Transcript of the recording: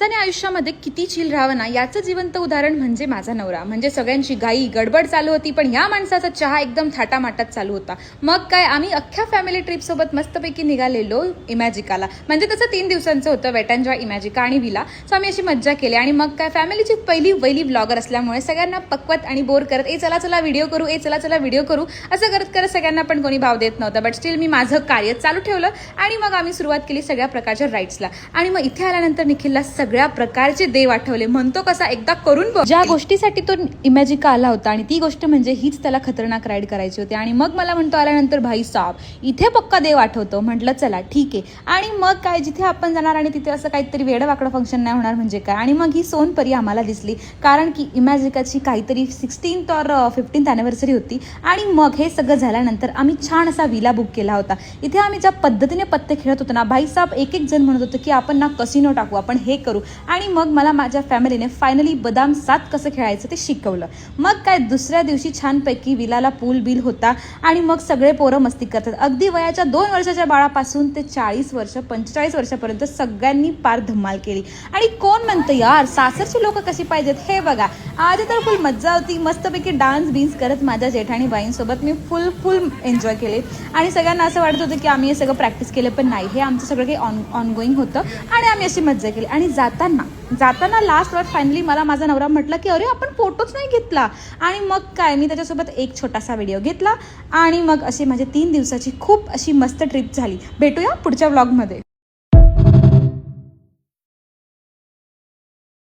त्याने आयुष्यामध्ये किती चिल राहावं ना याचं जिवंत उदाहरण म्हणजे माझा नवरा. म्हणजे सगळ्यांची घाई गडबड चालू होती, पण ह्या माणसाचा चहा एकदम थाटामाटात चालू होता. मग काय, आम्ही अख्ख्या फॅमिली ट्रिप सोबत मस्तपैकी निघालेलो इमॅजिकाला. म्हणजे तसं 3 दिवसांचं होतं, वेट एन्जॉय इमॅजिका आणि विला. सो आम्ही अशी मज्जा केली. आणि मग काय, फॅमिलीची पहिली व्लॉगर असल्यामुळे सगळ्यांना पकवत आणि बोर करत, चला चला व्हिडिओ करू, चला चला व्हिडिओ करू, असं करत करत सगळ्यांना पण कोणी भाव देत नव्हतं. बट स्टील मी माझं कार्य चालू ठेवलं आणि मग आम्ही सुरुवात केली सगळ्या प्रकारच्या राईड्सला. आणि मग इथे आल्यानंतर निखिलला सगळ्या प्रकारचे देव आठवले. म्हणतो कसा, एकदा करून बघ. ज्या गोष्टीसाठी तो इमॅजिका आला होता आणि ती गोष्ट म्हणजे हीच त्याला खतरनाक राईड करायची होती. आणि मग मला म्हणतो आल्यानंतर, भाई साहब इथे पक्का देव आठवतो. म्हटलं चला ठीक आहे. आणि मग काय, जिथे आपण जाणार आणि तिथे असं काहीतरी वेडं वाकडं फंक्शन नाही होणार म्हणजे काय. आणि मग ही सोनपरी आम्हाला दिसली, कारण की इमॅजिकाची काहीतरी 16th or 15th अॅनिव्हर्सरी होती. आणि मग हे सगळं झाल्यानंतर आम्ही छान असा विला बुक केला होता. इथे आम्ही ज्या पद्धतीने पत्ते खेळत होतो ना, भाई साहब एक जण म्हणत होतं की आपण ना कसिनो टाकू, आपण हे करू. आणि मग मला माझ्या फॅमिलीने फायनली बदाम 7 कसं खेळायचं ते शिकवलं. मग काय, दुसऱ्या दिवशी छानपैकी विलाला पूल बिल होता. आणि मग सगळे पोरं मस्ती करतात. अगदी वयाच्या 2 वर्षाच्या बाळापासून ते 40 वर्ष 45 वर्षापर्यंत सगळ्यांनी पार धमाल केली. आणि कोण म्हणतं यार सासरची लोक कशी पाहिजेत, हे बघा. आधी तर फुल मज्जा होती. मस्तपैकी डान्स बीन्स करत माझ्या जेठाणी बाईंसोबत मी फुल एन्जॉय केले. आणि सगळ्यांना असं वाटत होतं की आम्ही हे सगळं प्रॅक्टिस केलं, पण नाही, हे आमचं सगळं काही ऑनगोईंग होतं. आणि आम्ही अशी मज्जा केली. आणि जाताना लास्ट वर फायनली मला माझा नवरा म्हटला की अरे आपण फोटोच नाही घेतला. आणि मग काय, मी त्याच्यासोबत एक छोटासा व्हिडिओ घेतला. आणि मग अशी माझी 3 दिवसाची खूप अशी मस्त ट्रिप झाली. भेटूया पुढच्या व्लॉगमध्ये.